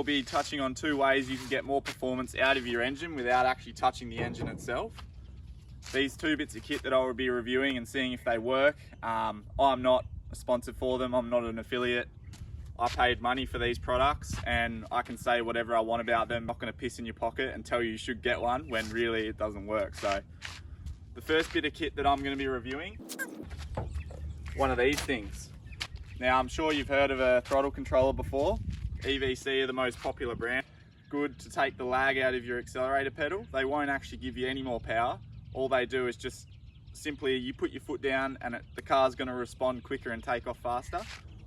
I'll be touching on 2 ways you can get more performance out of your engine without actually touching the engine itself. These 2 bits of kit that I'll be reviewing and seeing if they work. I'm not a sponsor for them, I'm not an affiliate. I paid money for these products and I can say whatever I want about them. I'm not going to piss in your pocket and tell you should get one when really it doesn't work. So the first bit of kit that I'm going to be reviewing, one of these things. Now I'm sure you've heard of a throttle controller before. EVC are the most popular brand. Good to take the lag out of your accelerator pedal. They won't actually give you any more power. All they do is just simply you put your foot down and the car's going to respond quicker and take off faster.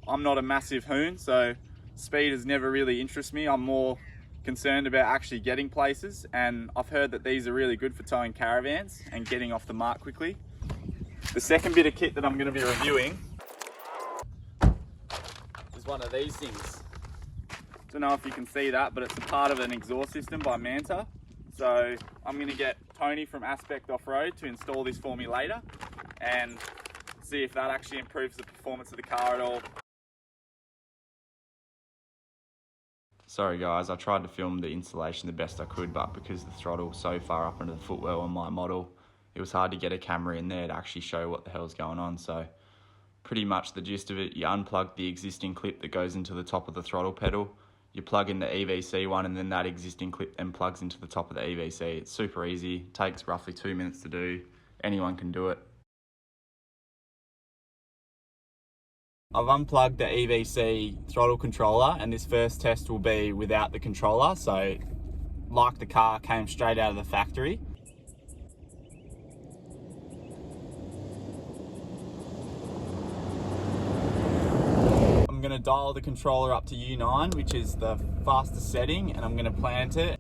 I'm not a massive hoon, so speed has never really interested me. I'm more concerned about actually getting places, and I've heard that these are really good for towing caravans and getting off the mark quickly. The second bit of kit that I'm going to be reviewing is one of these things. Don't know if you can see that, but it's a part of an exhaust system by Manta. So I'm going to get Tony from Aspect Off-Road to install this for me later and see if that actually improves the performance of the car at all. Sorry guys, I tried to film the installation the best I could, but because the throttle was so far up into the footwell on my model, it was hard to get a camera in there to actually show what the hell's going on. So pretty much the gist of it, you unplug the existing clip that goes into the top of the throttle pedal, you plug in the EVC one, and then that existing clip then plugs into the top of the EVC. It's super easy, takes roughly 2 minutes to do, anyone can do it. I've unplugged the EVC throttle controller, and this first test will be without the controller, so like the car came straight out of the factory. I'm going to dial the controller up to U9, which is the fastest setting, and I'm going to plant it.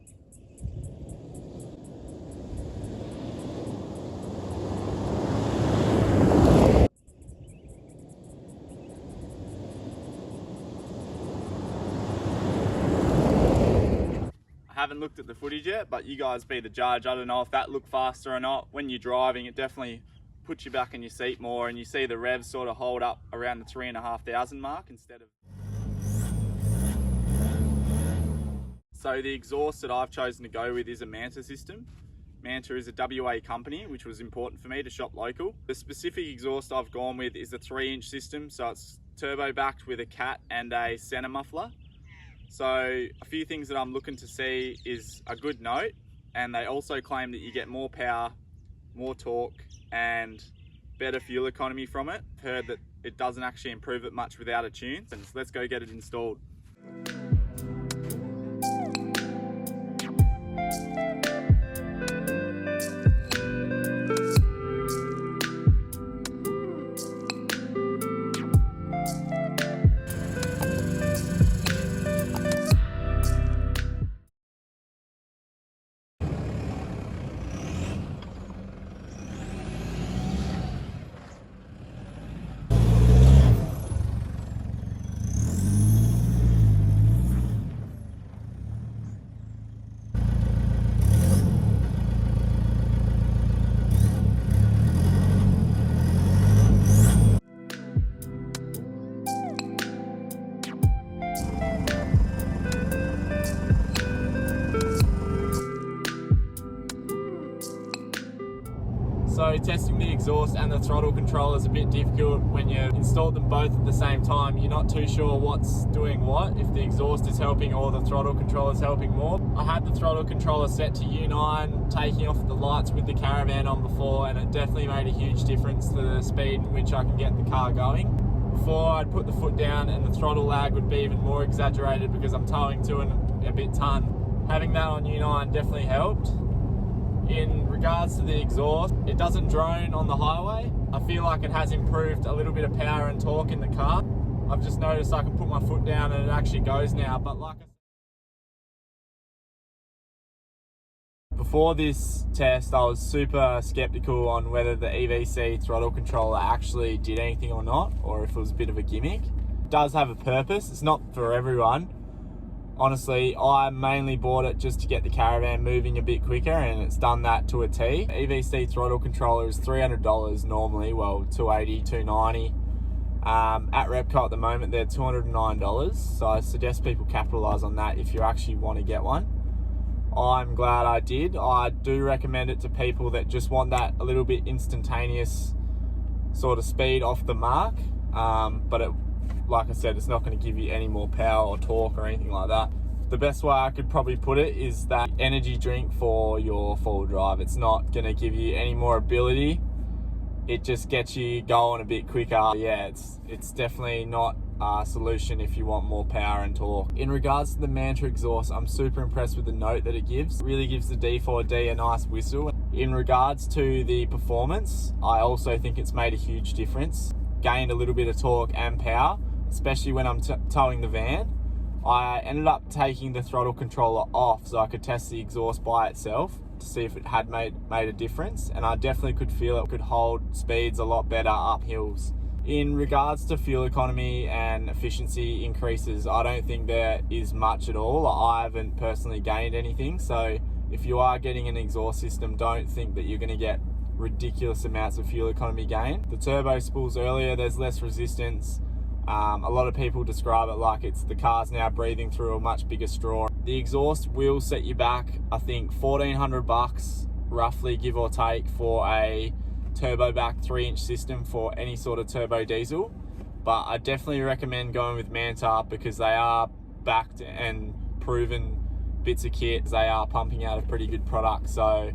I haven't looked at the footage yet, but you guys be the judge. I don't know if that looked faster or not. When you're driving, it definitely puts you back in your seat more, and you see the revs sort of hold up around the 3,500 mark instead of... So the exhaust that I've chosen to go with is a Manta system. Manta is a WA company, which was important for me to shop local. The specific exhaust I've gone with is a 3-inch system, so it's turbo backed with a cat and a center muffler. So a few things that I'm looking to see is a good note, and they also claim that you get more power, more torque and better fuel economy from it. I've heard that it doesn't actually improve it much without a tune, so let's go get it installed. So testing the exhaust and the throttle controller is a bit difficult when you install them both at the same time. You're not too sure what's doing what, if the exhaust is helping or the throttle controller is helping more. I had the throttle controller set to U9, taking off the lights with the caravan on before, and it definitely made a huge difference to the speed in which I can get the car going. Before, I'd put the foot down and the throttle lag would be even more exaggerated because I'm towing 2.5 ton. Having that on U9 definitely helped. In regards to the exhaust, it doesn't drone on the highway. I feel like it has improved a little bit of power and torque in the car. I've just noticed I can put my foot down and it actually goes now, but like I said, before this test, I was super skeptical on whether the EVC throttle controller actually did anything or not, or if it was a bit of a gimmick. It does have a purpose, it's not for everyone. Honestly, I mainly bought it just to get the caravan moving a bit quicker, and it's done that to a T. EVC throttle controller is $300 normally, well, $280, $290. At Repco at the moment, they're $209, so I suggest people capitalise on that if you actually want to get one. I'm glad I did. I do recommend it to people that just want that a little bit instantaneous sort of speed off the mark, but like I said, it's not going to give you any more power or torque or anything like that. The best way I could probably put it is that energy drink for your four-wheel drive. It's not going to give you any more ability. It just gets you going a bit quicker. Yeah, it's definitely not a solution if you want more power and torque. In regards to the Manta exhaust, I'm super impressed with the note that it gives. It really gives the D4D a nice whistle. In regards to the performance, I also think it's made a huge difference. Gained a little bit of torque and power, especially when I'm towing the van. I ended up taking the throttle controller off so I could test the exhaust by itself to see if it had made a difference, and I definitely could feel it could hold speeds a lot better up hills. In regards to fuel economy and efficiency increases, I don't think there is much at all. I haven't personally gained anything, so if you are getting an exhaust system, don't think that you're going to get ridiculous amounts of fuel economy gain. The turbo spools earlier, there's less resistance. A lot of people describe it like it's the car's now breathing through a much bigger straw. The exhaust will set you back, I think, $1,400 roughly, give or take, for a turbo back 3-inch system for any sort of turbo diesel. But I definitely recommend going with Manta because they are backed and proven bits of kit. They are pumping out a pretty good product. So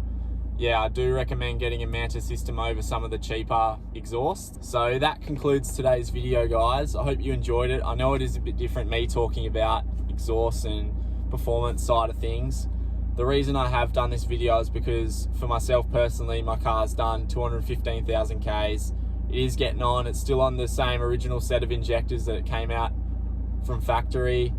yeah, I do recommend getting a Manta system over some of the cheaper exhausts. So that concludes today's video, guys. I hope you enjoyed it. I know it is a bit different, me talking about exhaust and performance side of things. The reason I have done this video is because for myself personally, my car's done 215,000 Ks. It is getting on. It's still on the same original set of injectors that it came out from factory.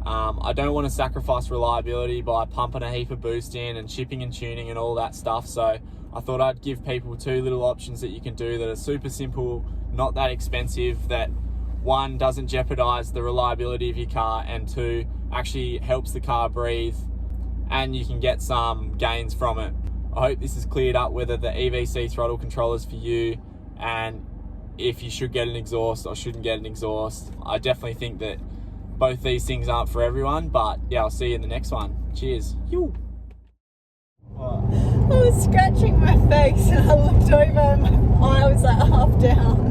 I don't want to sacrifice reliability by pumping a heap of boost in and chipping and tuning and all that stuff. So I thought I'd give people two little options that you can do that are super simple, not that expensive, that one, doesn't jeopardize the reliability of your car, and two, actually helps the car breathe and you can get some gains from it. I hope this has cleared up whether the EVC throttle controller is for you and if you should get an exhaust or shouldn't get an exhaust. I definitely think that both these things aren't for everyone, but yeah, I'll see you in the next one. Cheers. Yo. I was scratching my face and I looked over and my eye was like half down.